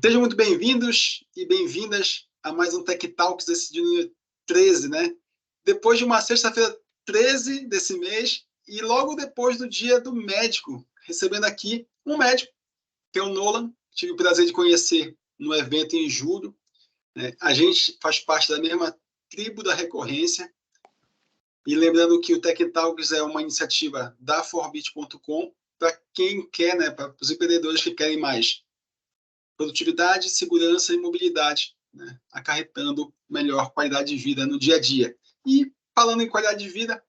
Sejam muito bem-vindos e bem-vindas a mais um Tech Talks desse dia 13, né? Depois de uma sexta-feira 13 desse mês e logo depois do dia do médico, recebendo aqui um médico, que é o Nolan. Tive o prazer de conhecer no evento em julho, né? A gente faz parte da mesma tribo da recorrência. E lembrando que o Tech Talks é uma iniciativa da Forbit.com para quem quer, né? Para os empreendedores que querem mais produtividade, segurança e mobilidade, né? Acarretando melhor qualidade de vida no dia a dia. E falando em qualidade de vida,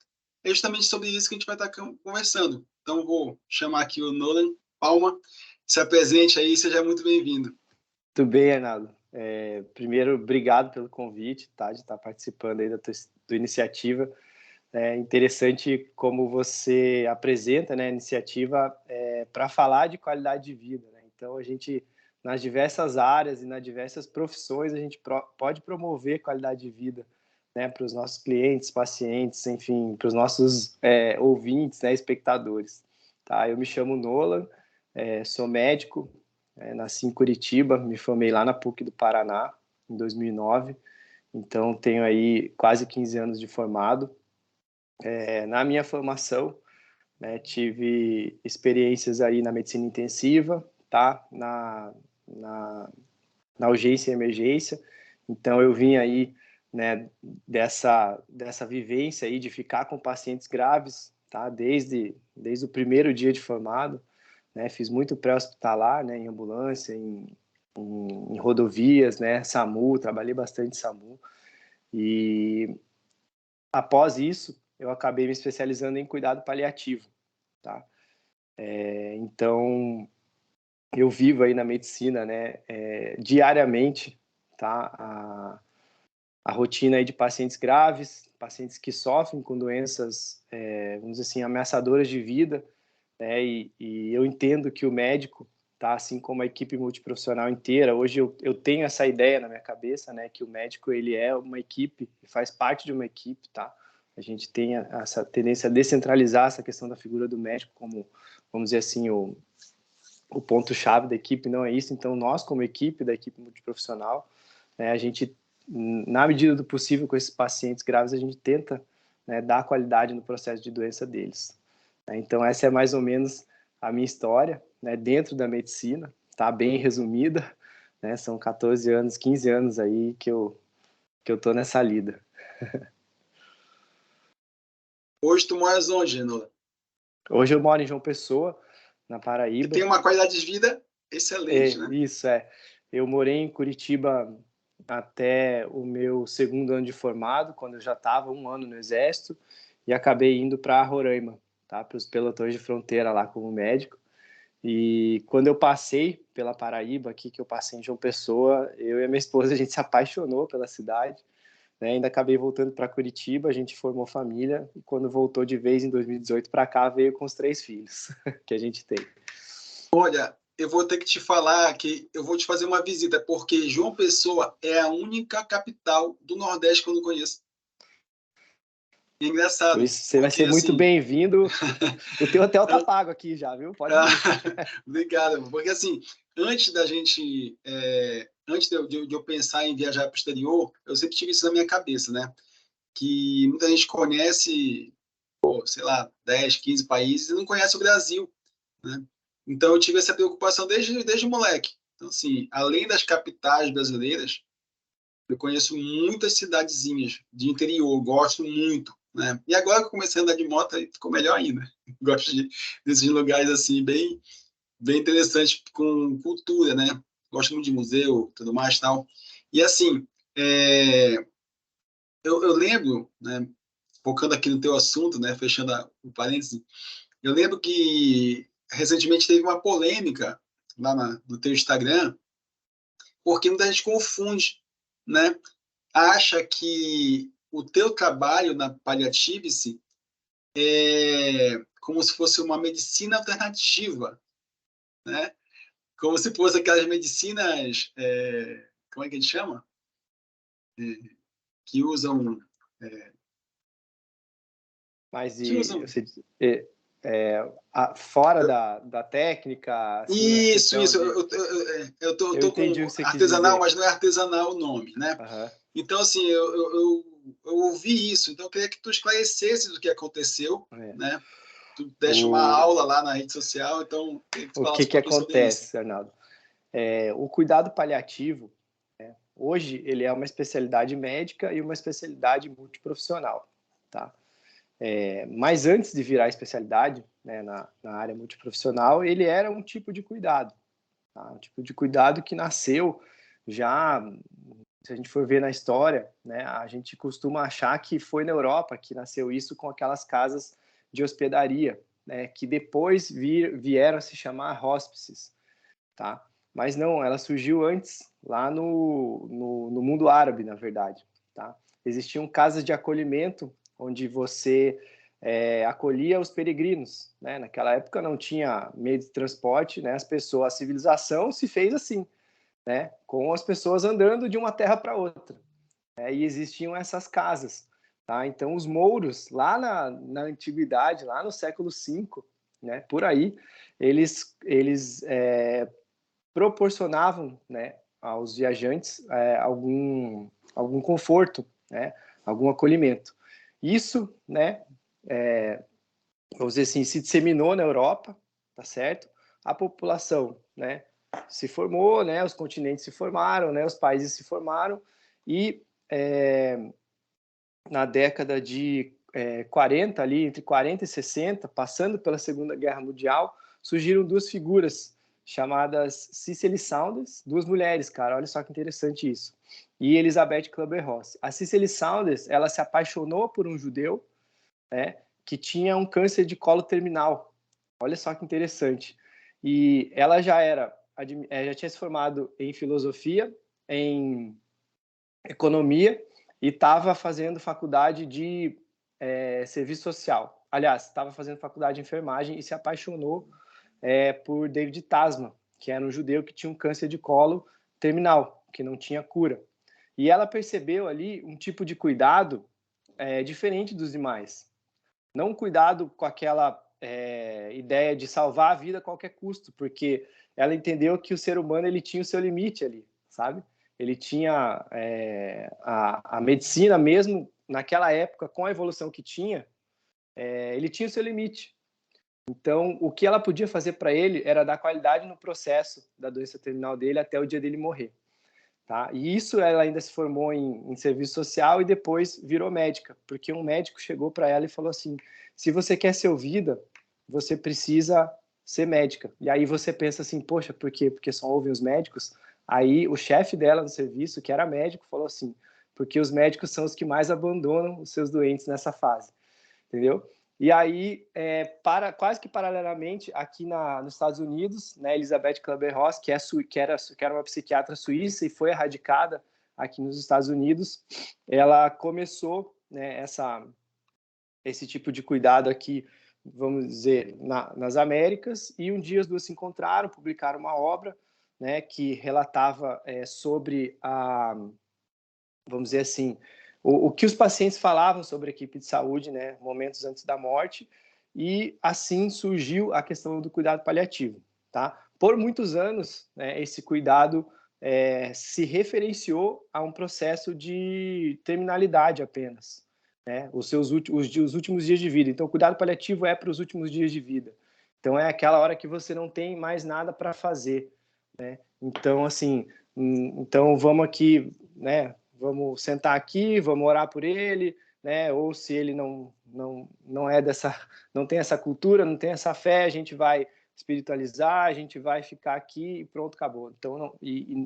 é justamente sobre isso que a gente vai estar conversando. Então, vou chamar aqui o Nolan Palma. Se apresente aí, seja muito bem-vindo. Tudo bem, Arnaldo. Primeiro, obrigado pelo convite, tá, de estar participando aí da tua iniciativa. É interessante como você apresenta, né, a iniciativa para falar de qualidade de vida, né? Então, a gente, nas diversas áreas e nas diversas profissões, a gente pode promover qualidade de vida, né, para os nossos clientes, pacientes, enfim, para os nossos ouvintes, né, espectadores. Tá? Eu me chamo Nolan, sou médico, nasci em Curitiba, me formei lá na PUC do Paraná, em 2009, então tenho aí quase 15 anos de formado. Na minha formação, né, tive experiências aí na medicina intensiva, tá? Na urgência e emergência. Então, eu vim aí, né, dessa vivência aí de ficar com pacientes graves, tá? Desde o primeiro dia de formado, né? Fiz muito pré-hospitalar, né, em ambulância, em rodovias, né? SAMU, trabalhei bastante em SAMU. E após isso, eu acabei me especializando em cuidado paliativo, tá? Então, eu vivo aí na medicina, né, diariamente, tá? A rotina aí de pacientes graves, pacientes que sofrem com doenças, vamos dizer assim, ameaçadoras de vida, né? E eu entendo que o médico, tá? Assim como a equipe multiprofissional inteira, hoje eu tenho essa ideia na minha cabeça, né? Que o médico, ele é uma equipe, faz parte de uma equipe, tá? A gente tem essa tendência a descentralizar essa questão da figura do médico como, vamos dizer assim, o ponto-chave da equipe, não é isso. Então, nós, como equipe da equipe multiprofissional, né, a gente, na medida do possível, com esses pacientes graves, a gente tenta, né, dar qualidade no processo de doença deles. Então, essa é mais ou menos a minha história, né, dentro da medicina, tá bem resumida, né, são 14 anos, 15 anos aí que eu tô nessa lida. Hoje tu moras onde, Nolan? Hoje eu moro em João Pessoa, na Paraíba. Que tem uma qualidade de vida excelente, né? Isso, Eu morei em Curitiba até o meu segundo ano de formado, quando eu já estava 1 ano no Exército, e acabei indo para Roraima, tá? Para os pelotões de fronteira lá como médico. E quando eu passei pela Paraíba, aqui que eu passei em João Pessoa, eu e a minha esposa, a gente se apaixonou pela cidade, né? Ainda acabei voltando para Curitiba, a gente formou família, e quando voltou de vez em 2018 para cá, veio com os 3 filhos que a gente tem. Olha, eu vou ter que te falar que eu vou te fazer uma visita, porque João Pessoa é a única capital do Nordeste que eu não conheço. É engraçado. Você vai Porque, ser muito assim... bem-vindo. O teu hotel tá pago aqui já, viu? Pode vir. Obrigado. Porque, assim, antes da gente... antes de eu pensar em viajar para o exterior, eu sempre tive isso na minha cabeça, né? Que muita gente conhece, sei lá, 10, 15 países e não conhece o Brasil, né? Então, eu tive essa preocupação desde moleque. Então, assim, além das capitais brasileiras, eu conheço muitas cidadezinhas de interior, gosto muito, né? E agora que eu comecei a andar de moto, ficou melhor ainda. Gosto desses lugares, assim, bem, bem interessantes, com cultura, né? Gosto muito de museu, tudo mais, tal. E, assim, eu lembro, né, focando aqui no teu assunto, né, fechando o parênteses, eu lembro que recentemente teve uma polêmica lá no teu Instagram, porque muita gente confunde, né? Acha que o teu trabalho na Palliative é como se fosse uma medicina alternativa, né? Como se fosse aquelas medicinas, como é que a gente chama? Que usam... Mas que usam... fora da técnica, assim, Isso. Eu tô com entendi o que você quis artesanal, dizer. mas não é artesanal o nome, né? Uhum. Então, assim, eu ouvi isso. Então, eu queria que tu esclarecesse o que aconteceu, né? Tu deste uma aula lá na rede social, então, queria que tu O falasse um que pouquinho sobre isso. acontece, Arnaldo? O cuidado paliativo, hoje, ele é uma especialidade médica e uma especialidade multiprofissional, tá? Mas antes de virar especialidade, né, na área multiprofissional, ele era um tipo de cuidado, tá? Um tipo de cuidado que nasceu já, se a gente for ver na história, né, a gente costuma achar que foi na Europa que nasceu isso com aquelas casas de hospedaria, né, que depois vieram a se chamar hospices, tá? Mas não, ela surgiu antes, lá no mundo árabe, na verdade, tá? Existiam casas de acolhimento onde você acolhia os peregrinos, né? Naquela época não tinha meio de transporte, né? A civilização se fez assim, né? Com as pessoas andando de uma terra para outra, né? E existiam essas casas, tá? Então os mouros lá na antiguidade, lá no século V, né? Por aí, eles proporcionavam, né, aos viajantes algum conforto, né, algum acolhimento. Isso, né, vamos dizer assim, se disseminou na Europa, tá certo? A população, né, se formou, né, os continentes se formaram, né, os países se formaram e na década de 40, ali, entre 40 e 60, passando pela Segunda Guerra Mundial, surgiram duas figuras chamadas Cicely Saunders, duas mulheres, cara, olha só que interessante isso, e Elizabeth Kübler-Ross. A Cicely Saunders, ela se apaixonou por um judeu, né, que tinha um câncer de colo terminal. Olha só que interessante. E ela já tinha se formado em filosofia, em economia e estava fazendo faculdade de serviço social. Aliás, estava fazendo faculdade de enfermagem e se apaixonou por David Tasman, que era um judeu que tinha um câncer de colo terminal, que não tinha cura. E ela percebeu ali um tipo de cuidado diferente dos demais. Não um cuidado com aquela ideia de salvar a vida a qualquer custo, porque ela entendeu que o ser humano ele tinha o seu limite ali, sabe? Ele tinha a medicina mesmo naquela época, com a evolução que tinha, ele tinha o seu limite. Então, o que ela podia fazer para ele era dar qualidade no processo da doença terminal dele até o dia dele morrer. Tá? E isso ela ainda se formou em serviço social e depois virou médica, porque um médico chegou para ela e falou assim: se você quer ser ouvida, você precisa ser médica. E aí você pensa assim: poxa, por quê? Porque só ouvem os médicos? Aí o chefe dela no serviço, que era médico, falou assim: porque os médicos são os que mais abandonam os seus doentes nessa fase, entendeu? E aí, quase que paralelamente, aqui nos Estados Unidos, né, Elizabeth Kübler-Ross, que era uma psiquiatra suíça e foi erradicada aqui nos Estados Unidos, ela começou, né, esse tipo de cuidado aqui, vamos dizer, nas Américas, e um dia as duas se encontraram, publicaram uma obra, né, que relatava sobre vamos dizer assim, o que os pacientes falavam sobre a equipe de saúde, né, momentos antes da morte, e assim surgiu a questão do cuidado paliativo, tá? Por muitos anos, né, esse cuidado se referenciou a um processo de terminalidade apenas, né? Os últimos dias de vida. Então, o cuidado paliativo é para os últimos dias de vida. Então, é aquela hora que você não tem mais nada para fazer, né? Então, assim, então vamos aqui, né? Vamos sentar aqui, vamos orar por ele, né? Ou se ele não é não tem essa cultura, não tem essa fé, a gente vai espiritualizar, a gente vai ficar aqui e pronto, acabou. Então,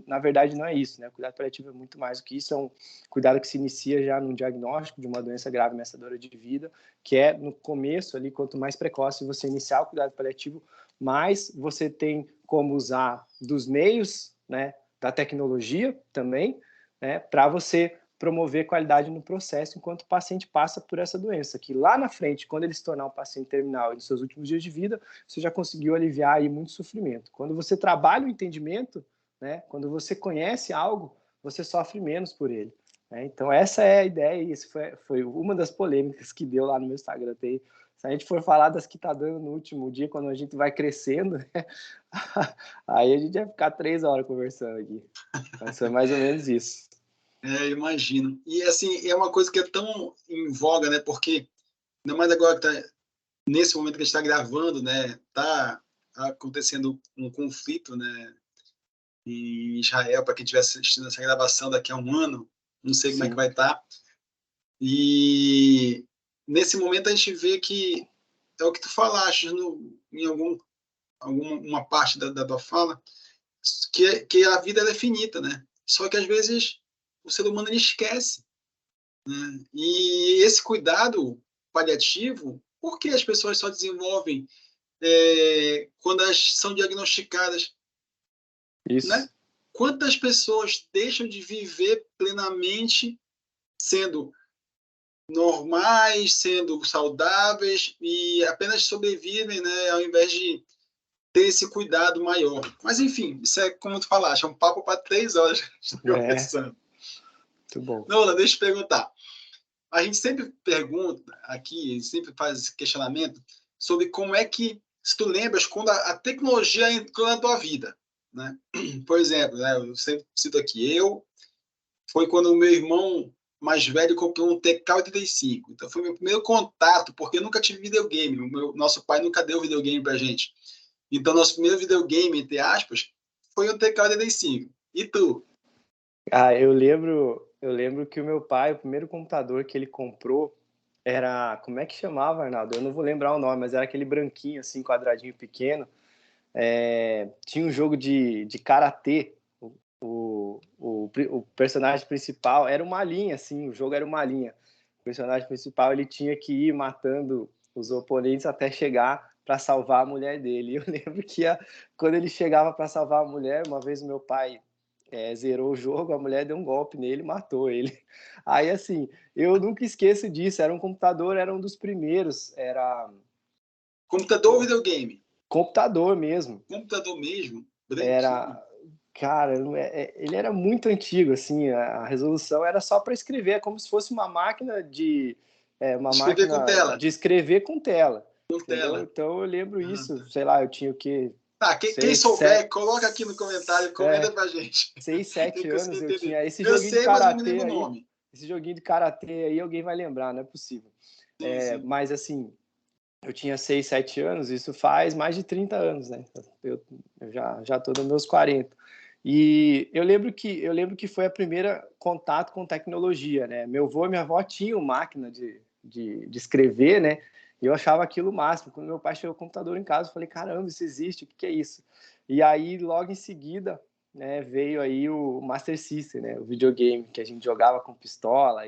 na verdade não é isso, né? O cuidado paliativo é muito mais do que isso, é um cuidado que se inicia já no diagnóstico de uma doença grave ameaçadora de vida, que é no começo ali, quanto mais precoce você iniciar o cuidado paliativo, mais você tem como usar dos meios, né, da tecnologia também, né, para você promover qualidade no processo enquanto o paciente passa por essa doença, que lá na frente, quando ele se tornar um paciente terminal nos seus últimos dias de vida, você já conseguiu aliviar aí muito sofrimento. Quando você trabalha o entendimento, né, quando você conhece algo, você sofre menos por ele. Então, essa é a ideia, e isso foi uma das polêmicas que deu lá no meu Instagram. Se a gente for falar das que tá dando no último dia, quando a gente vai crescendo, né? Aí a gente vai ficar 3 horas conversando aqui. Mas foi mais ou menos isso. Imagino. E, assim, é uma coisa que é tão em voga, né? Porque, ainda mais agora que tá, nesse momento que a gente está gravando, né? Tá acontecendo um conflito, né? Em Israel, para quem estiver assistindo essa gravação daqui a um ano, não sei como é que Sim. vai estar. E nesse momento a gente vê que é o que tu falaste em alguma parte da tua fala, que a vida é finita, né? Só que às vezes o ser humano ele esquece, né? E esse cuidado paliativo, por que as pessoas só desenvolvem quando elas são diagnosticadas, né? Isso. Quantas pessoas deixam de viver plenamente sendo normais, sendo saudáveis e apenas sobrevivem, né, ao invés de ter esse cuidado maior. Mas, enfim, isso é como tu falaste, é um papo para 3 horas conversando. Muito bom. Nola, deixa eu te perguntar. A gente sempre pergunta aqui, sempre faz esse questionamento sobre como é que, se tu lembras, quando a tecnologia entrou na tua vida, né? Por exemplo, né, eu sempre cito aqui, foi quando o meu irmão mais velho comprou um TK-85. Então foi meu primeiro contato, porque eu nunca tive videogame. Nosso pai nunca deu videogame pra gente. Então nosso primeiro videogame, entre aspas, foi o TK-85. E tu? Eu lembro que o meu pai, o primeiro computador que ele comprou era, como é que chamava, Arnaldo? Eu não vou lembrar o nome, mas era aquele branquinho, assim, quadradinho pequeno. Tinha um jogo de karatê. O personagem principal era uma linha, assim, o jogo era uma linha. O personagem principal ele tinha que ir matando os oponentes até chegar para salvar a mulher dele. E eu lembro que quando ele chegava para salvar a mulher, uma vez o meu pai zerou o jogo, a mulher deu um golpe nele e matou ele. Aí, assim, eu nunca esqueço disso. Era um computador, era um dos primeiros. Era Computador ou videogame? computador mesmo. Computador mesmo? Branquinho? Era, cara, ele era muito antigo, assim, a resolução era só para escrever, é como se fosse uma máquina uma Escrever com máquina tela? de escrever com tela, Com entendeu? tela. Então eu lembro Ah, isso, tá. sei lá, eu tinha o quê? Tá, quem Seis, souber, sete, coloca aqui no comentário, comenta pra gente. seis, Eu sete consegui anos eu entender. tinha esse Eu joguinho de sei, mas eu não me karatê lembro o aí, nome. alguém vai lembrar, não é possível. Sim, sim. Mas assim, eu tinha 6, 7 anos, isso faz mais de 30 anos, né? Eu já tô nos meus 40. E eu lembro que foi a primeira contato com tecnologia, né? Meu avô e minha avó tinham máquina de escrever, né? E eu achava aquilo o máximo. Quando meu pai chegou o computador em casa, eu falei, caramba, isso existe, o que é isso? E aí, logo em seguida, né, veio aí o Master System, né? O videogame, que a gente jogava com pistola.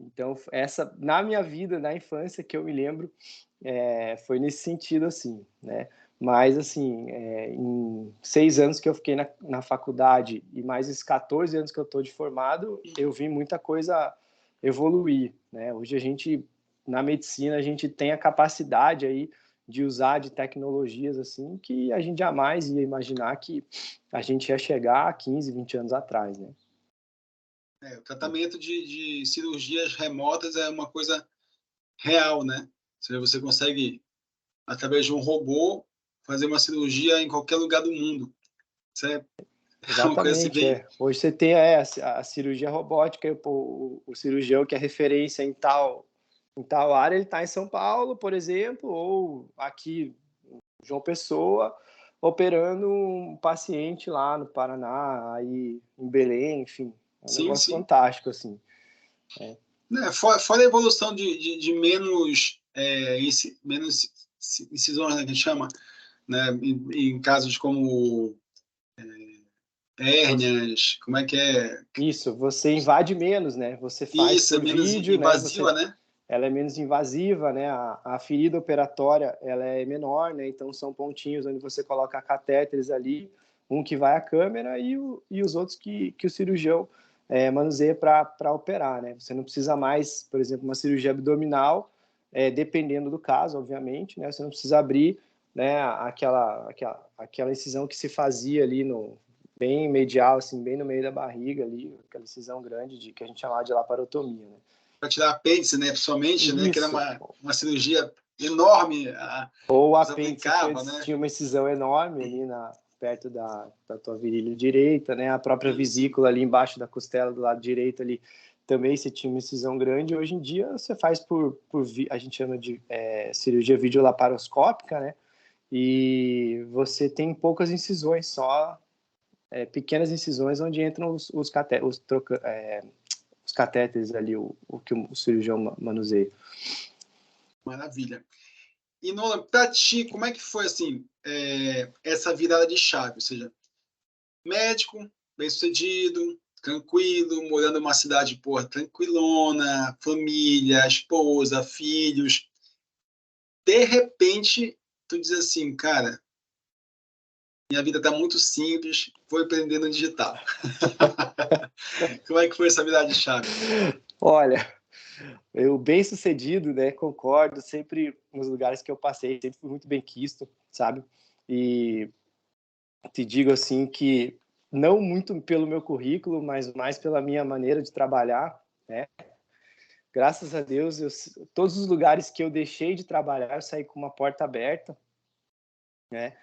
Então, essa, na minha vida, na infância, que eu me lembro, foi nesse sentido, assim, né? Mas, assim, em 6 anos que eu fiquei na faculdade e mais esses 14 anos que eu estou de formado, eu vi muita coisa evoluir, né? Hoje na medicina, a gente tem a capacidade aí de usar de tecnologias, assim, que a gente jamais ia imaginar que a gente ia chegar a 15, 20 anos atrás, né? O tratamento de cirurgias remotas é uma coisa real, né? Ou seja, você consegue, através de um robô, fazer uma cirurgia em qualquer lugar do mundo. Isso é uma coisa assim Exatamente, bem... Hoje você tem a cirurgia robótica, o cirurgião que é referência em tal área, ele está em São Paulo, por exemplo, ou aqui em João Pessoa, operando um paciente lá no Paraná, aí em Belém, enfim, é um Sim, negócio sim. fantástico, assim. Né? Fora a evolução de menos, menos incisões, né, que a gente chama, né? Em casos como Você- hérnias, como é que é? Isso, você invade menos, né? Você faz Isso, é por menos vídeo, né? invasiva, né? Ela é menos invasiva, né? A ferida operatória ela é menor, né? Então são pontinhos onde você coloca catéteres ali, um que vai à câmera e os outros que o cirurgião manuseia para operar, né? Você não precisa mais, por exemplo, uma cirurgia abdominal, dependendo do caso, obviamente, né? Você não precisa abrir, né? Aquela incisão que se fazia ali bem medial, assim, bem no meio da barriga ali, aquela incisão grande que a gente chamava de laparotomia, né? Para tirar apêndice, né? Principalmente, né? Que era Isso. uma cirurgia enorme. Ou o Eles apêndice aplicavam, né? tinha uma incisão enorme ali perto da tua virilha direita, né? A própria vesícula ali embaixo da costela do lado direito ali também você tinha uma incisão grande. Hoje em dia você faz a gente chama de cirurgia videolaparoscópica, né? E você tem poucas incisões, só pequenas incisões onde entram os catéteres ali, o que o cirurgião manuseia. Maravilha. E, Nolan, para ti, como é que foi, assim, essa virada de chave? Ou seja, médico, bem-sucedido, tranquilo, morando numa cidade, porra, tranquilona, família, esposa, filhos. De repente, tu diz assim, cara, minha vida tá muito simples, vou empreender no digital. Como é que foi essa virada de chave? Olha, eu bem sucedido, né? Concordo, sempre nos lugares que eu passei, sempre fui muito bem quisto, sabe? E te digo assim que não muito pelo meu currículo, mas mais pela minha maneira de trabalhar, né? Graças a Deus, todos os lugares que eu deixei de trabalhar, eu saí com uma porta aberta, né?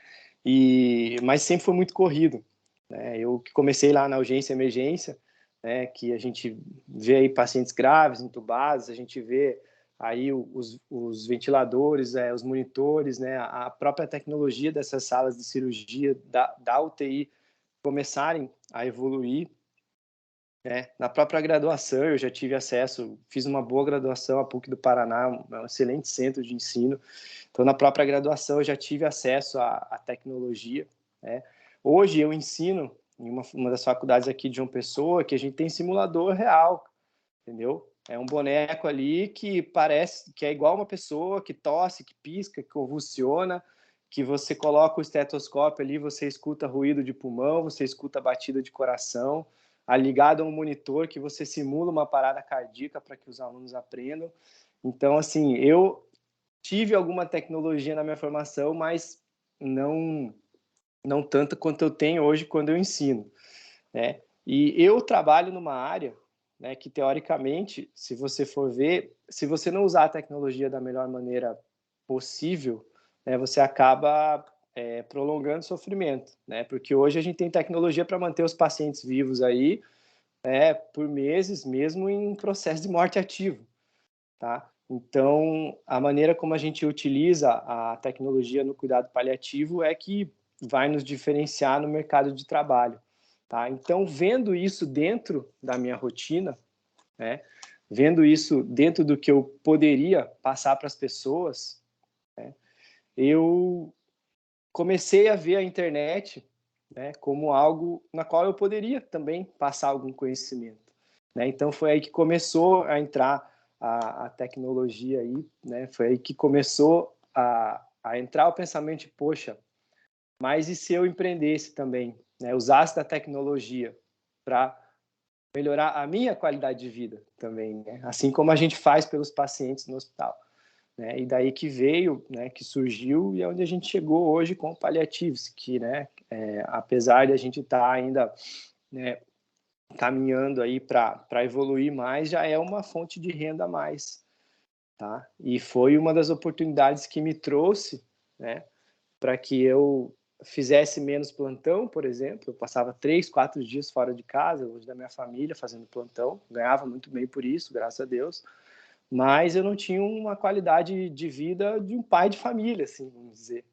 Mas sempre foi muito corrido, né? Eu que comecei lá na urgência e emergência, né? Que a gente vê aí pacientes graves, entubados, a gente vê aí os ventiladores, os monitores, né? A própria tecnologia dessas salas de cirurgia da UTI começarem a evoluir, né? Na própria graduação eu já tive acesso, fiz uma boa graduação, a PUC do Paraná, um excelente centro de ensino. Então, na própria graduação eu já tive acesso à tecnologia, né? Hoje eu ensino em uma das faculdades aqui de João Pessoa que a gente tem simulador real, entendeu? É um boneco ali que parece que é igual uma pessoa, que tosse, que pisca, que convulsiona, que você coloca o estetoscópio ali, você escuta ruído de pulmão, você escuta batida de coração, ligado a um monitor que você simula uma parada cardíaca para que os alunos aprendam. Então, assim, eu tive alguma tecnologia na minha formação, mas não tanto quanto eu tenho hoje quando eu ensino, né? E eu trabalho numa área, né, que teoricamente, se você for ver, se você não usar a tecnologia da melhor maneira possível, né, você acaba prolongando o sofrimento, né? Porque hoje a gente tem tecnologia para manter os pacientes vivos aí, por meses, mesmo em processo de morte ativo, tá? Então, a maneira como a gente utiliza a tecnologia no cuidado paliativo é que vai nos diferenciar no mercado de trabalho, tá? Então, vendo isso dentro da minha rotina, né? Vendo isso dentro do que eu poderia passar para as pessoas, né? Eu comecei a ver a internet, né, como algo na qual eu poderia também passar algum conhecimento, né? Então foi aí que começou a entrar a tecnologia aí, né? Foi aí que começou a entrar o pensamento de, poxa, mas e se eu empreendesse também, né? Usasse da tecnologia para melhorar a minha qualidade de vida também, né? Assim como a gente faz pelos pacientes no hospital, né? E daí que veio, né, que surgiu e é onde a gente chegou hoje com o Paliatives, que, né, apesar de a gente estar ainda, né, caminhando aí para evoluir mais, já é uma fonte de renda a mais, tá? E foi uma das oportunidades que me trouxe, né, para que eu fizesse menos plantão, por exemplo. Eu passava 3, 4 dias fora de casa, longe da minha família, fazendo plantão, ganhava muito bem por isso, graças a Deus, mas eu não tinha uma qualidade de vida de um pai de família, assim, vamos dizer,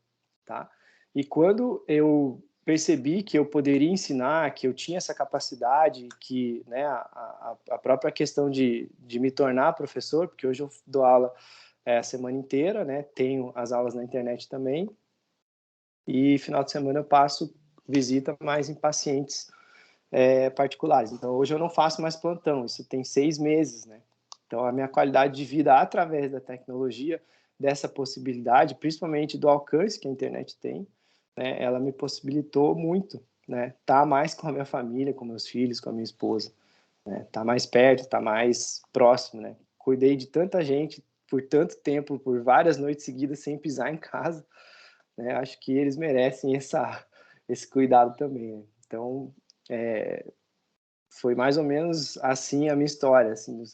tá? E quando eu percebi que eu poderia ensinar, que eu tinha essa capacidade, que, né, a própria questão de me tornar professor, porque hoje eu dou aula a semana inteira, né? Tenho as aulas na internet também, e final de semana eu passo visita mais em pacientes particulares. Então, hoje eu não faço mais plantão, isso tem 6 meses, né? Então, a minha qualidade de vida através da tecnologia, dessa possibilidade, principalmente do alcance que a internet tem, né, ela me possibilitou muito, né? Tá mais com a minha família, com meus filhos, com a minha esposa, né? Tá mais perto, tá mais próximo, né? Cuidei de tanta gente por tanto tempo, por várias noites seguidas sem pisar em casa, né? Acho que eles merecem esse cuidado também, né? Então, foi mais ou menos assim a minha história, assim,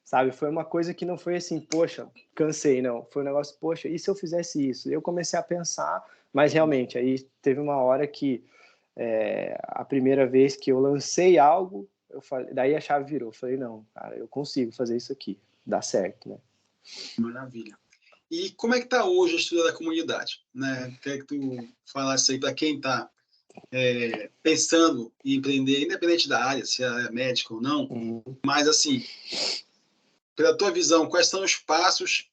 sabe? Foi uma coisa que não foi assim, poxa, cansei, não. Foi um negócio, poxa, e se eu fizesse isso? Eu comecei a pensar, mas realmente, aí teve uma hora que, a primeira vez que eu lancei algo, eu falei, daí a chave virou. Eu falei, não, cara, eu consigo fazer isso aqui, dá certo, né? Maravilha. E como é que está hoje a estrutura da comunidade? Né? Queria que tu falasse aí para quem está pensando em empreender, independente da área, se é médico ou não, mas assim, pela tua visão, quais são os passos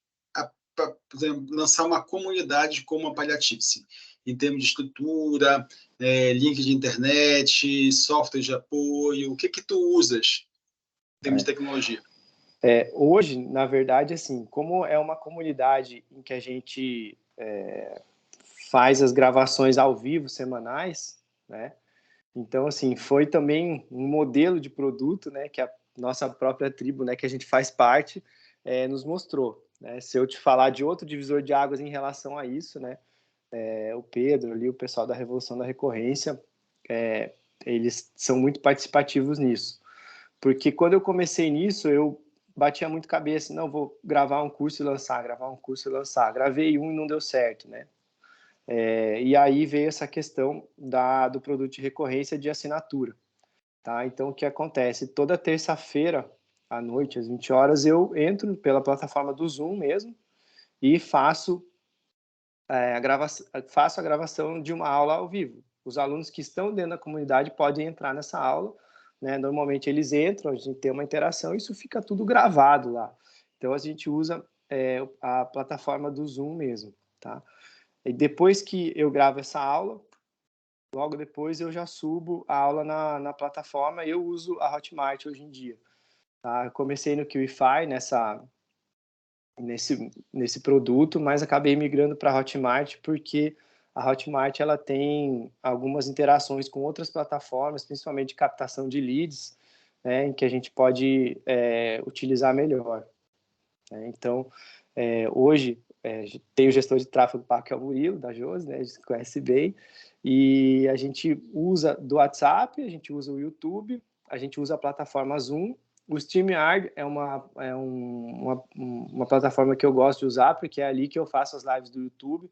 para, por exemplo, lançar uma comunidade como a Palliative, em termos de estrutura, link de internet, software de apoio, o que tu usas em termos de tecnologia? Hoje, na verdade, assim, como é uma comunidade em que a gente faz as gravações ao vivo semanais, né? Então, assim, foi também um modelo de produto, né, que a nossa própria tribo, né, que a gente faz parte, nos mostrou, né? Se eu te falar de outro divisor de águas em relação a isso, né, o Pedro ali, o pessoal da Revolução da Recorrência, eles são muito participativos nisso. Porque quando eu comecei nisso, eu batia muito cabeça, não, vou gravar um curso e lançar, gravar um curso e lançar. Gravei um e não deu certo, né? E aí veio essa questão do produto de recorrência de assinatura, tá? Então, o que acontece? Toda terça-feira, à noite, às 20 horas, eu entro pela plataforma do Zoom mesmo e faço a gravação de uma aula ao vivo. Os alunos que estão dentro da comunidade podem entrar nessa aula, né? Normalmente eles entram, a gente tem uma interação, isso fica tudo gravado lá. Então, a gente usa a plataforma do Zoom mesmo, tá? E depois que eu gravo essa aula, logo depois eu já subo a aula na plataforma e eu uso a Hotmart hoje em dia. Tá? Eu comecei no QIFI, nesse produto, mas acabei migrando para a Hotmart porque a Hotmart ela tem algumas interações com outras plataformas, principalmente de captação de leads, né, em que a gente pode utilizar melhor. Né? Então, hoje, tem o gestor de tráfego pago, que é o Murilo, da Josi, né, a gente conhece bem, e a gente usa do WhatsApp, a gente usa o YouTube, a gente usa a plataforma Zoom. O StreamYard é uma plataforma que eu gosto de usar, porque é ali que eu faço as lives do YouTube,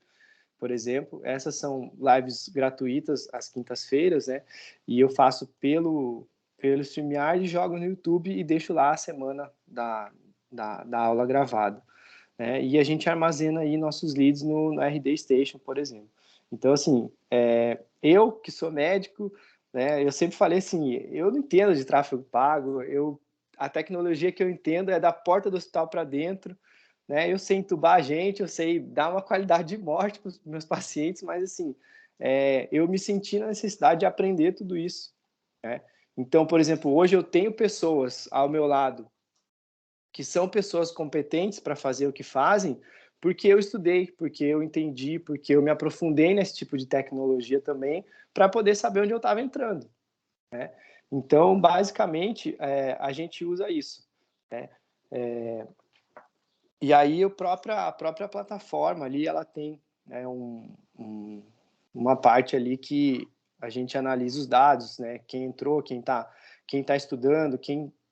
por exemplo. Essas são lives gratuitas às quintas-feiras, né? E eu faço pelo StreamYard, jogo no YouTube e deixo lá a semana da aula gravada. Né? E a gente armazena aí nossos leads no RD Station, por exemplo. Então, assim, eu que sou médico, né, eu sempre falei assim, eu não entendo de tráfego pago, a tecnologia que eu entendo é da porta do hospital para dentro, né, eu sei entubar a gente, eu sei dar uma qualidade de morte para os meus pacientes, mas, assim, eu me senti na necessidade de aprender tudo isso. Né? Então, por exemplo, hoje eu tenho pessoas ao meu lado que são pessoas competentes para fazer o que fazem, porque eu estudei, porque eu entendi, porque eu me aprofundei nesse tipo de tecnologia também, para poder saber onde eu estava entrando. Né? Então, basicamente, a gente usa isso. Né? E aí a própria plataforma ali, ela tem, né, uma parte ali que a gente analisa os dados, né? Quem entrou, quem tá estudando,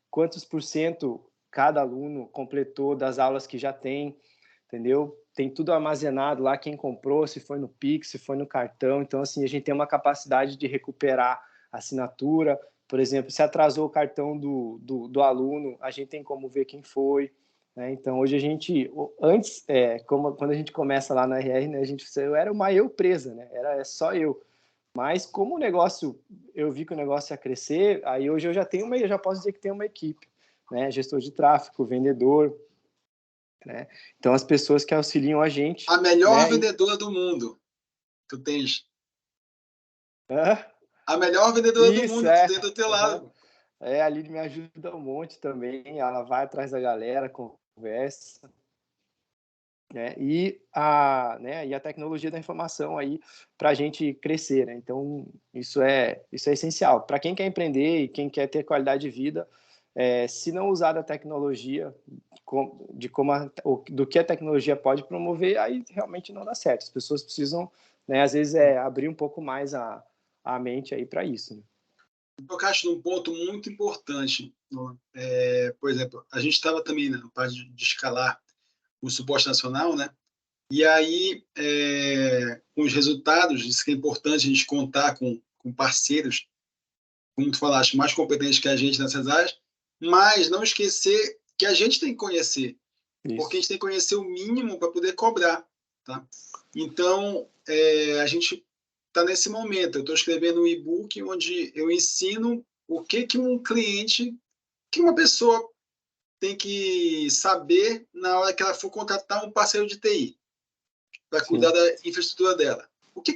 quantos por cento cada aluno completou das aulas que já tem, entendeu? Tem tudo armazenado lá, quem comprou, se foi no Pix, se foi no cartão. Então, assim, a gente tem uma capacidade de recuperar a assinatura. Por exemplo, se atrasou o cartão do aluno, a gente tem como ver quem foi. Né? Então, hoje a gente, antes, quando a gente começa lá na RR, né, eu era uma eu presa, né? Era só eu. Mas como o negócio, eu vi que o negócio ia crescer, aí hoje eu já posso dizer que tem uma equipe, né? Gestor de tráfego, vendedor, né? Então as pessoas que auxiliam a gente. A melhor né? vendedora do mundo. Tu tens. Ah, A melhor vendedora do isso, mundo, tu tem do teu lado. A Aline me ajuda um monte também, ela vai atrás da galera, conversa. Né? E a tecnologia da informação aí para a gente crescer, né? Então isso é essencial para quem quer empreender e quem quer ter qualidade de vida. Se não usar da tecnologia do que a tecnologia pode promover, aí realmente não dá certo. As pessoas precisam, né, às vezes abrir um pouco mais a mente aí para isso. Né? tocaste num ponto muito importante. Por exemplo, a gente estava também na parte de escalar o suporte nacional, né? E aí, com os resultados, isso que é importante a gente contar com parceiros, como tu falaste, mais competentes que a gente nessas áreas, mas não esquecer que a gente tem que conhecer, porque a gente tem que conhecer o mínimo para poder cobrar, tá? Então, a gente está nesse momento. Eu estou escrevendo um e-book onde eu ensino o que um cliente, que uma pessoa tem que saber na hora que ela for contratar um parceiro de TI para cuidar da infraestrutura dela. O que é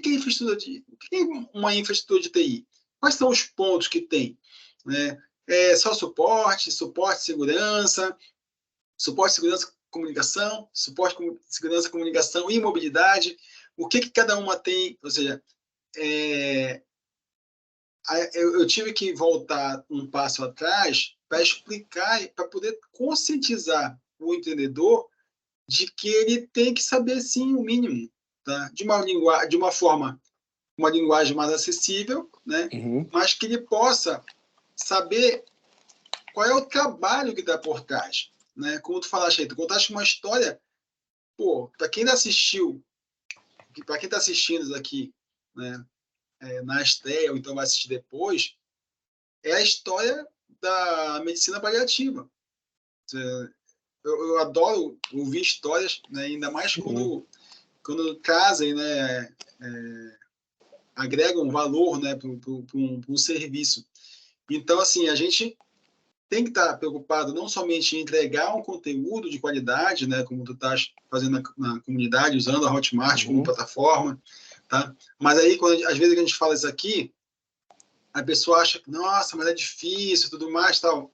uma infraestrutura de TI? Quais são os pontos que tem? Né? Só suporte, segurança, comunicação, segurança, comunicação e mobilidade. O que cada uma tem? Ou seja, eu tive que voltar um passo atrás para explicar, para poder conscientizar o entendedor de que ele tem que saber, sim, o mínimo, tá? De uma forma, uma linguagem mais acessível, né? Uhum. Mas que ele possa saber qual é o trabalho que está por trás, né? Como tu falaste aí, tu contaste uma história, pô, para quem assistiu, para quem está assistindo isso aqui, né? Na estreia, ou então vai assistir depois, é a história da medicina paliativa. Eu adoro ouvir histórias, né? Ainda mais quando trazem, né? Agregam valor, né? Para um serviço. Então, assim, a gente tem que estar preocupado não somente em entregar um conteúdo de qualidade, né? Como tu estás fazendo na comunidade, usando a Hotmart como plataforma, tá? Mas aí, às vezes a gente fala isso aqui, a pessoa acha que, nossa, mas é difícil, tudo mais, tal.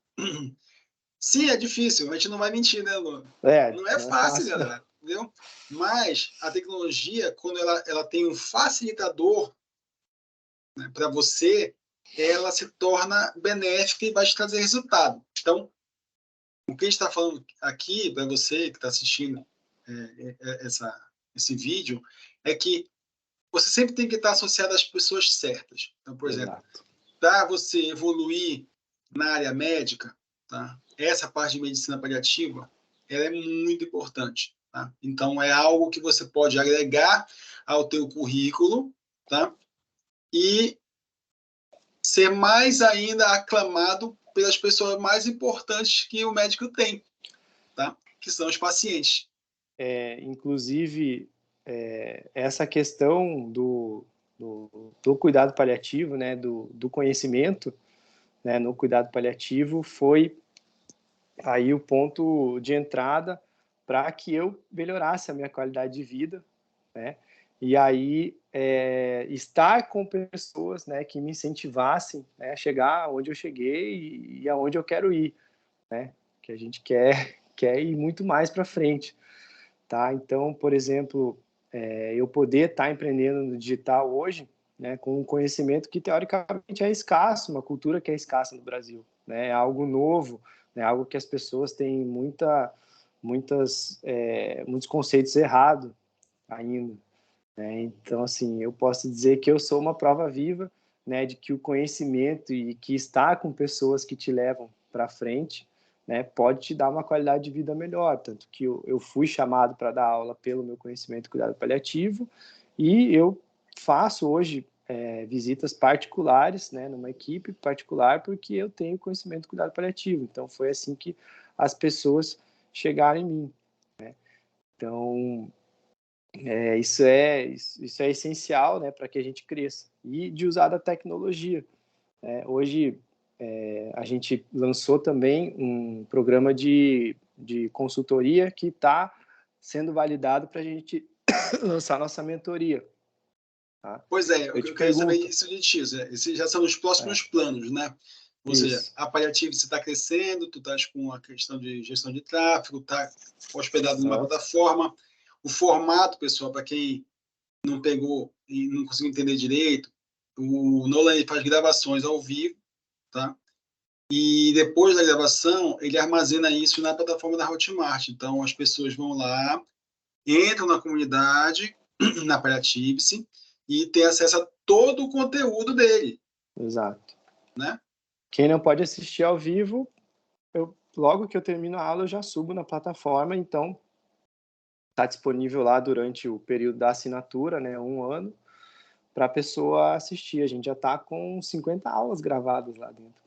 Sim, é difícil, a gente não vai mentir, né, Lu? Não é fácil, galera, entendeu? Mas a tecnologia, quando ela tem um facilitador, né, para você, ela se torna benéfica e vai te trazer resultado. Então, o que a gente está falando aqui, para você que está assistindo esse vídeo, é que você sempre tem que estar associado às pessoas certas. Então, por exemplo, para você evoluir na área médica, tá? Essa parte de medicina paliativa, ela é muito importante, tá? Então, é algo que você pode agregar ao teu currículo, tá? E ser mais ainda aclamado pelas pessoas mais importantes que o médico tem, tá? Que são os pacientes. Inclusive, essa questão do cuidado paliativo, né, do conhecimento, né, no cuidado paliativo, foi aí o ponto de entrada para que eu melhorasse a minha qualidade de vida, né? E aí estar com pessoas, né, que me incentivassem, né, a chegar onde eu cheguei e aonde eu quero ir, né? Que a gente quer ir muito mais para frente, tá? Então, por exemplo, eu poder estar empreendendo no digital hoje, né, com um conhecimento que teoricamente é escasso, uma cultura que é escassa no Brasil, né? É algo novo, né? Algo que as pessoas têm muitos conceitos errados ainda, né? Então, assim, eu posso dizer que eu sou uma prova viva, né, de que o conhecimento e que estar com pessoas que te levam para frente, né, pode te dar uma qualidade de vida melhor. Tanto que eu fui chamado para dar aula pelo meu conhecimento de cuidado paliativo e eu faço hoje visitas particulares, né, numa equipe particular, porque eu tenho conhecimento de cuidado paliativo. Então, foi assim que as pessoas chegaram em mim, né? Então, isso é essencial, né, para que a gente cresça. E de usar da tecnologia. Hoje, a gente lançou também um programa de consultoria que está sendo validado para a gente lançar nossa mentoria. Tá? Pois é, Eu te eu quero saber pergunto. isso de ti. Esses já são os próximos planos, né? Ou seja, Isso. a Paliative está crescendo, tu estás com a questão de gestão de tráfego, está hospedado numa plataforma. O formato, pessoal, para quem não pegou e não conseguiu entender direito, o Nolan faz gravações ao vivo, tá? E depois da gravação, ele armazena isso na plataforma da Hotmart. Então, as pessoas vão lá, entram na comunidade, na Paliative, e tem acesso a todo o conteúdo dele. Exato. né? Quem não pode assistir ao vivo, logo que eu termino a aula, eu já subo na plataforma, então está disponível lá durante o período da assinatura, né, 1 ano, para a pessoa assistir. A gente já está com 50 aulas gravadas lá dentro.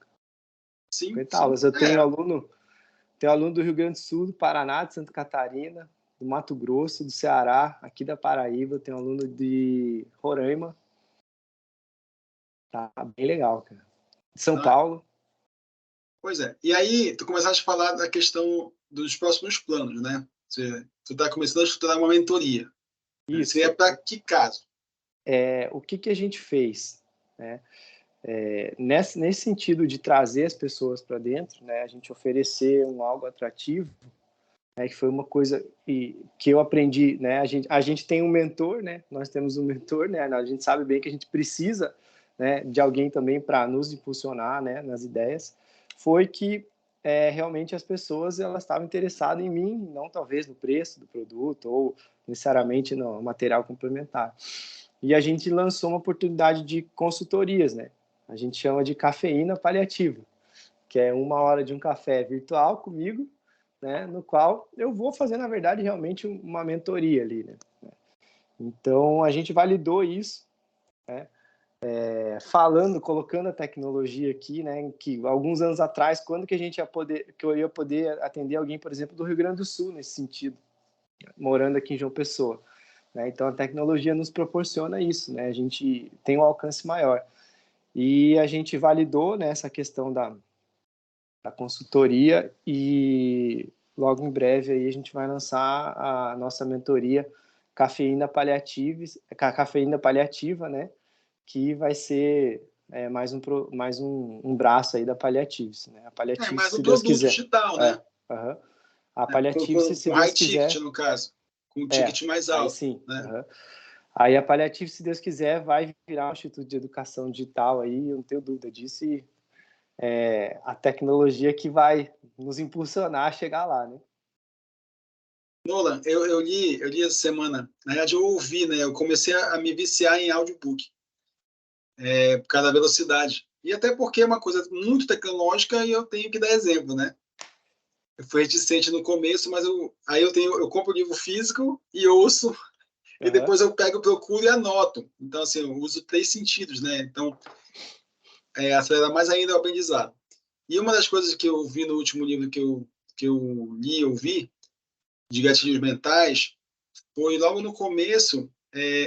Sim, 50 sim. aulas. Eu tenho aluno do Rio Grande do Sul, do Paraná, de Santa Catarina, do Mato Grosso, do Ceará, aqui da Paraíba, tenho aluno de Roraima. Tá bem legal, cara. De São Tá? Paulo. Pois é. E aí, tu começaste a falar da questão dos próximos planos, né? Tu está começando a estudar uma mentoria. Né? Seria Isso. para que caso? O que a gente fez, né? Nesse sentido de trazer as pessoas para dentro, né? A gente oferecer algo atrativo, né? Que foi uma coisa que eu aprendi, né? A gente tem um mentor, né? Nós temos um mentor, né? A gente sabe bem que a gente precisa, né, de alguém também para nos impulsionar, né, nas ideias. Foi que realmente as pessoas elas estavam interessadas em mim, não talvez no preço do produto ou necessariamente no material complementar. E a gente lançou uma oportunidade de consultorias, né? A gente chama de cafeína paliativa, que é 1 hora de um café virtual comigo, né? No qual eu vou fazer, na verdade, realmente uma mentoria ali, né? Então, a gente validou isso, né? Colocando a tecnologia aqui, né? Que alguns anos atrás, quando que eu ia poder atender alguém, por exemplo, do Rio Grande do Sul, nesse sentido, morando aqui em João Pessoa, né? Então, a tecnologia nos proporciona isso, né? A gente tem um alcance maior. E a gente validou, né, essa questão da consultoria e logo em breve aí a gente vai lançar a nossa mentoria Cafeína Paliativa, né, que vai ser mais um braço aí da Paliatives, né? A Paliatives, Mais um se Deus produto quiser. digital, né? Uhum. A Com, Paliatives, com, se com Deus high ticket, quiser, no caso. Com um ticket mais aí alto, sim. né? Uhum. Aí a Paliatives, se Deus quiser, vai virar um instituto de educação digital aí, eu não tenho dúvida disso, e a tecnologia que vai nos impulsionar a chegar lá, né? Nolan, eu li essa semana, na verdade eu ouvi, né? Eu comecei a me viciar em audiobook, por causa da velocidade. E até porque é uma coisa muito tecnológica e eu tenho que dar exemplo, né? Eu fui reticente no começo, mas eu compro o livro físico e ouço, e Uhum. depois eu pego, procuro e anoto. Então, assim, eu uso 3 sentidos, né? Então, acelera mais ainda o aprendizado. E uma das coisas que eu vi no último livro que eu li, eu vi, de gatilhos mentais, foi logo no começo,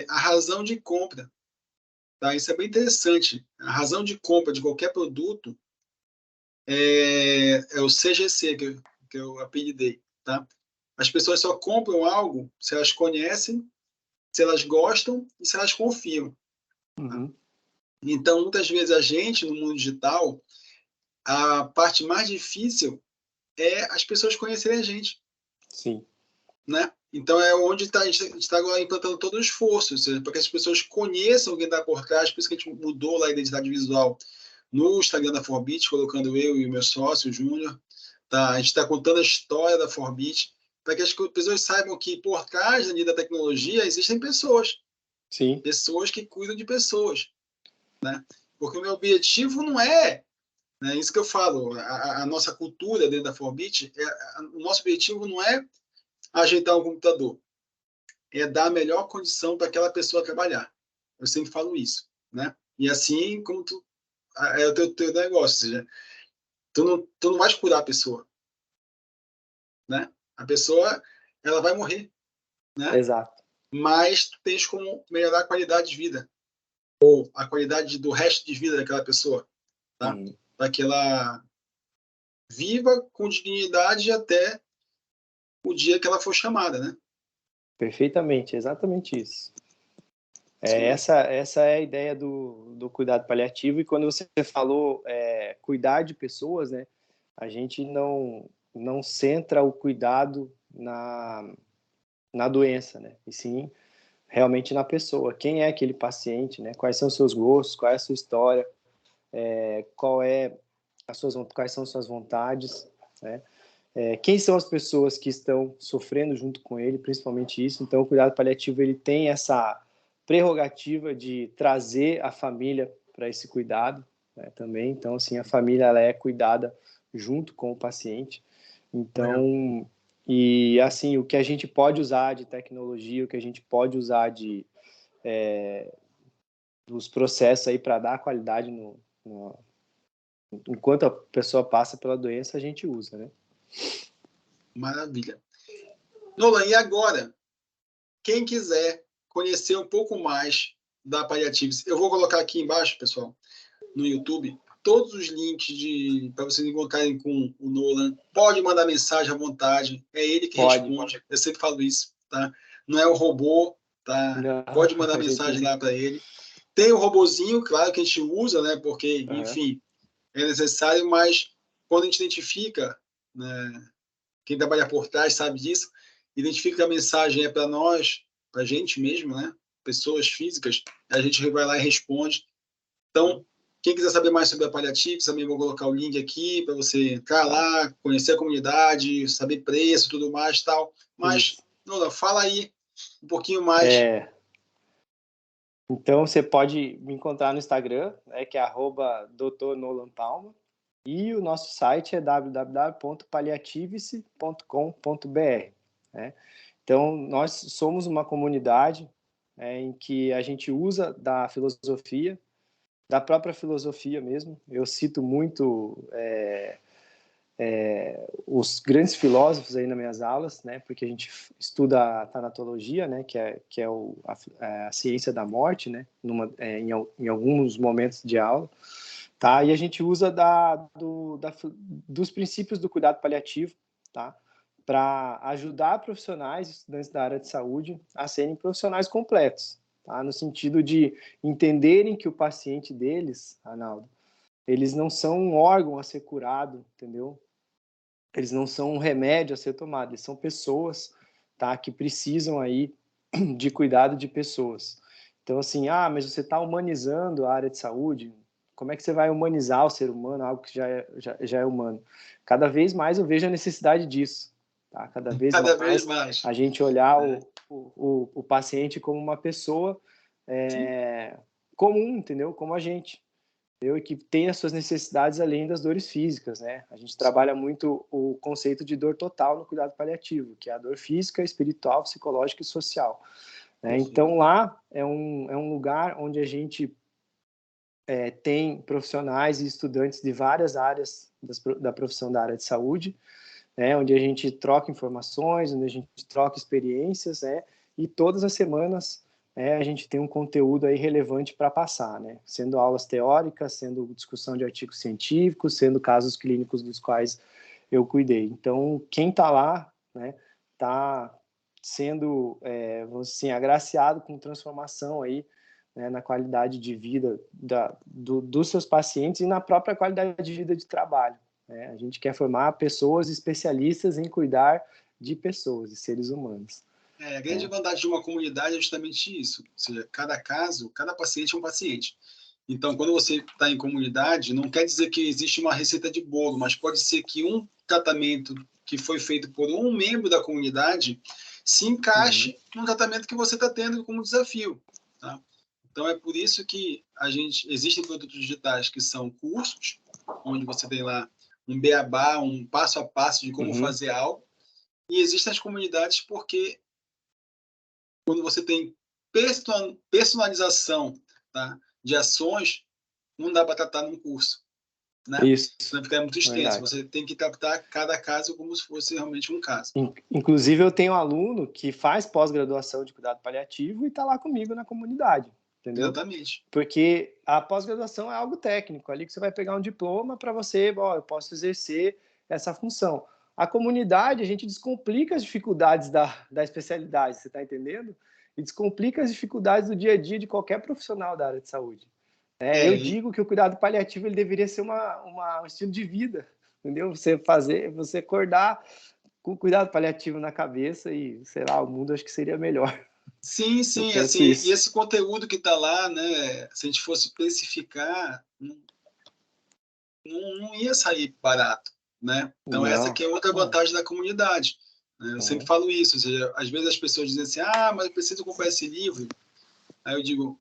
a razão de compra. Tá? Isso é bem interessante. A razão de compra de qualquer produto é o CGC, que eu apelidei. Tá? As pessoas só compram algo se elas conhecem, se elas gostam e se elas confiam. Tá? Uhum. Então, muitas vezes a gente, no mundo digital, a parte mais difícil é as pessoas conhecerem a gente. Sim. Né? Então é onde a gente está agora implantando todo o esforço, ou seja, para que as pessoas conheçam quem está por trás, por isso que a gente mudou lá a identidade visual no Instagram da Forbit, colocando eu e o meu sócio, o Júnior. Tá? A gente está contando a história da Forbit, para que as pessoas saibam que por trás da tecnologia existem pessoas, Sim. pessoas que cuidam de pessoas. Né? Porque o meu objetivo não é, né, isso que eu falo, a nossa cultura dentro da Forbit, o nosso objetivo não é ajeitar um computador, é dar a melhor condição para aquela pessoa trabalhar. Eu sempre falo isso, né? E assim como é o teu negócio, ou seja, tu não vais curar a pessoa, né? A pessoa, ela vai morrer, né? Exato. Mas tu tens como melhorar a qualidade de vida, ou a qualidade do resto de vida daquela pessoa, tá? Uhum. Para que ela viva com dignidade até o dia que ela for chamada, né? Perfeitamente, exatamente isso. Sim. Essa é a ideia do cuidado paliativo, e quando você falou cuidar de pessoas, né, a gente não centra o cuidado na doença, né, e sim realmente na pessoa. Quem é aquele paciente, né, quais são os seus gostos, qual é a sua história, quais são suas vontades, né, quem são as pessoas que estão sofrendo junto com ele, principalmente isso. Então, o cuidado paliativo ele tem essa prerrogativa de trazer a família para esse cuidado, né, também. Então, assim, a família ela é cuidada junto com o paciente. Então, e assim, o que a gente pode usar de tecnologia, o que a gente pode usar de dos processos aí para dar qualidade enquanto a pessoa passa pela doença, a gente usa, né? Maravilha. Nolan, e agora, quem quiser conhecer um pouco mais da Paliatives, eu vou colocar aqui embaixo, pessoal, no YouTube, todos os links para vocês encontrarem com o Nolan. Pode mandar mensagem à vontade, é ele que responde. Eu sempre falo isso, tá? Não é o robô, tá? Não, pode mandar mensagem lá para ele. Tem o robozinho, claro que a gente usa, né? Porque, enfim, é necessário, mas quando a gente identifica, né, quem trabalha por trás sabe disso, identifica que a mensagem é para nós, para a gente mesmo, né? Pessoas físicas, a gente vai lá e responde. Então, quem quiser saber mais sobre a Paliatives, também vou colocar o link aqui para você entrar lá, conhecer a comunidade, saber preço, tudo mais, tal. Mas, Nolan, fala aí um pouquinho mais. Então, você pode me encontrar no Instagram, né, que é @Dr. Nolan Palma, e o nosso site é www.paliativice.com.br, né? Então, nós somos uma comunidade em que a gente usa da filosofia, da própria filosofia mesmo. Eu cito muito os grandes filósofos aí nas minhas aulas, né? Porque a gente estuda a tanatologia, né? Que é a ciência da morte, né? Em alguns momentos de aula, tá? E a gente usa dos princípios do cuidado paliativo, tá? Para ajudar profissionais, estudantes da área de saúde, a serem profissionais completos, tá? No sentido de entenderem que o paciente deles, Arnaldo, eles não são um órgão a ser curado, entendeu? Eles não são um remédio a ser tomado, eles são pessoas, tá? Que precisam aí de cuidado de pessoas. Então, assim, mas você está humanizando a área de saúde, como é que você vai humanizar o ser humano, algo que já é humano? Cada vez mais eu vejo a necessidade disso, tá? Cada vez mais a gente olhar o paciente como uma pessoa comum, entendeu? Como a gente. E que tem as suas necessidades além das dores físicas, né? A gente trabalha muito o conceito de dor total no cuidado paliativo, que é a dor física, espiritual, psicológica e social. Né? Então, lá é um lugar onde a gente tem profissionais e estudantes de várias áreas da profissão da área de saúde, né? Onde a gente troca informações, onde a gente troca experiências, né? E todas as semanas a gente tem um conteúdo aí relevante para passar, né? Sendo aulas teóricas, sendo discussão de artigos científicos, sendo casos clínicos dos quais eu cuidei. Então, quem está lá, né, está sendo, vamos assim, agraciado com transformação aí, né, na qualidade de vida dos seus pacientes e na própria qualidade de vida de trabalho. Né? A gente quer formar pessoas especialistas em cuidar de pessoas, de seres humanos. A grande vantagem de uma comunidade é justamente isso. Ou seja, cada caso, cada paciente é um paciente. Então, quando você está em comunidade, não quer dizer que existe uma receita de bolo, mas pode ser que um tratamento que foi feito por um membro da comunidade se encaixe no tratamento que você está tendo como desafio. Tá? Então, é por isso que existem produtos digitais que são cursos, onde você tem lá um beabá, um passo a passo de como fazer algo, e existem as comunidades porque quando você tem personalização, tá, de ações, não dá para tratar num curso. Né? Isso. Senão fica muito extenso. Você tem que tratar cada caso como se fosse realmente um caso. Inclusive, eu tenho um aluno que faz pós-graduação de cuidado paliativo e está lá comigo na comunidade. Entendeu? Exatamente. Porque a pós-graduação é algo técnico, ali que você vai pegar um diploma para você, eu posso exercer essa função. A comunidade, a gente descomplica as dificuldades da especialidade, você está entendendo? E descomplica as dificuldades do dia a dia de qualquer profissional da área de saúde. Eu digo que o cuidado paliativo ele deveria ser um estilo de vida, entendeu? Você acordar com cuidado paliativo na cabeça e, sei lá, o mundo acho que seria melhor. Sim, assim, e esse conteúdo que está lá, né, se a gente fosse especificar, não ia sair barato, né? Então, essa aqui é outra vantagem da comunidade. Né? Eu sempre falo isso, ou seja, às vezes as pessoas dizem assim, mas eu preciso comprar esse livro. Aí eu digo,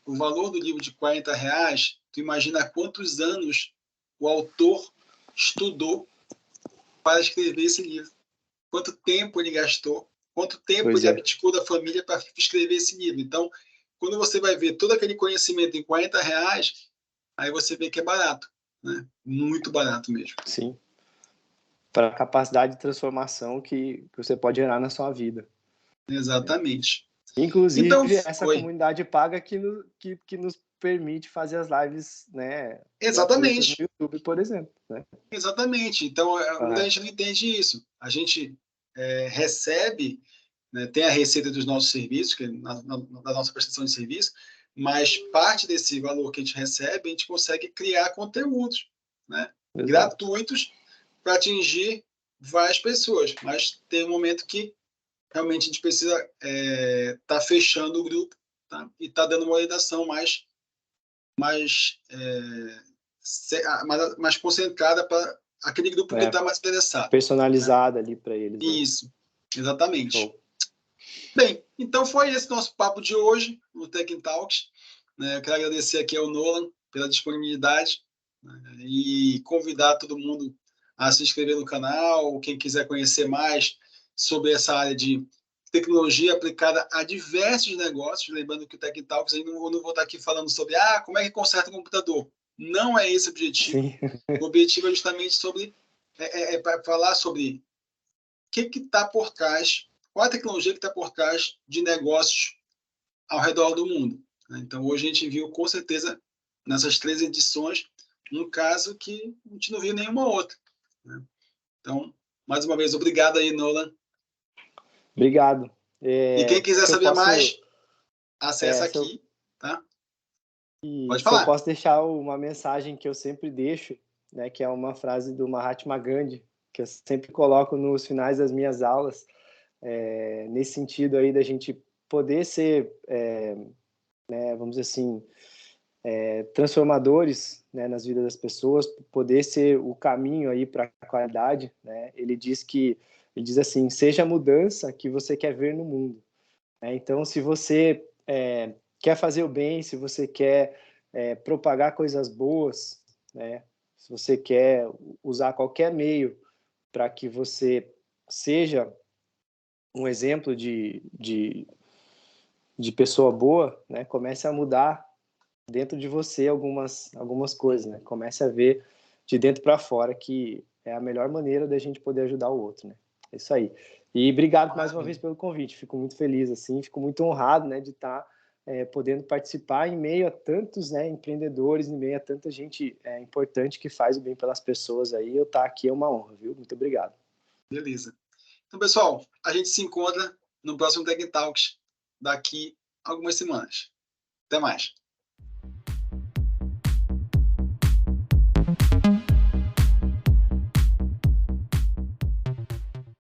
o valor do livro de R$40 tu imagina quantos anos o autor estudou para escrever esse livro. Quanto tempo ele gastou, quanto tempo ele abdicou da família para escrever esse livro. Então, quando você vai ver todo aquele conhecimento em R$40, aí você vê que é barato, né? Muito barato mesmo. Sim. Para a capacidade de transformação que você pode gerar na sua vida. Exatamente. Inclusive, então, essa comunidade paga que nos permite fazer as lives, né? Exatamente. No YouTube, por exemplo. Né? Exatamente. Então, muita gente não entende isso. A gente recebe, né, tem a receita dos nossos serviços, que da nossa prestação de serviço, mas parte desse valor que a gente recebe, a gente consegue criar conteúdos, né, gratuitos para atingir várias pessoas. Mas tem um momento que realmente a gente precisa tá fechando o grupo, tá? E tá dando uma orientação mais concentrada para aquele grupo que está mais interessado. Personalizada, né? Ali para eles. Isso, exatamente. Show. Bem, então foi esse nosso papo de hoje no Tech Talks. Eu quero agradecer aqui ao Nolan pela disponibilidade, né, e convidar todo mundo a se inscrever no canal, quem quiser conhecer mais sobre essa área de tecnologia aplicada a diversos negócios. Lembrando que o Tech Talks, eu não vou estar aqui falando sobre como é que conserta um computador. Não é esse o objetivo. Sim. O objetivo é justamente para falar sobre o que está por trás, qual a tecnologia que está por trás de negócios ao redor do mundo. Então, hoje a gente viu, com certeza, nessas 3 edições, um caso que a gente não viu nenhuma outra. Então, mais uma vez, obrigado aí, Nolan. Obrigado. E quem quiser saber mais, acessa aqui, tá? Pode falar. Se eu posso deixar uma mensagem que eu sempre deixo, né, que é uma frase do Mahatma Gandhi, que eu sempre coloco nos finais das minhas aulas, nesse sentido aí da gente poder ser, né, vamos dizer assim, transformadores, né, nas vidas das pessoas, poder ser o caminho aí para a qualidade, né? Ele diz assim: seja a mudança que você quer ver no mundo. Então, se você quer fazer o bem, se você quer propagar coisas boas, né? Se você quer usar qualquer meio para que você seja um exemplo de pessoa boa, né? Comece a mudar dentro de você algumas coisas, né? Comece a ver de dentro para fora, que é a melhor maneira da gente poder ajudar o outro, né? É isso aí. E obrigado mais uma vez pelo convite. Fico muito feliz, assim, fico muito honrado, né, de estar podendo participar em meio a tantos, né, empreendedores, em meio a tanta gente importante que faz o bem pelas pessoas aí. Eu estar aqui é uma honra, viu? Muito obrigado. Beleza. Então, pessoal, a gente se encontra no próximo Tech Talks daqui a algumas semanas. Até mais.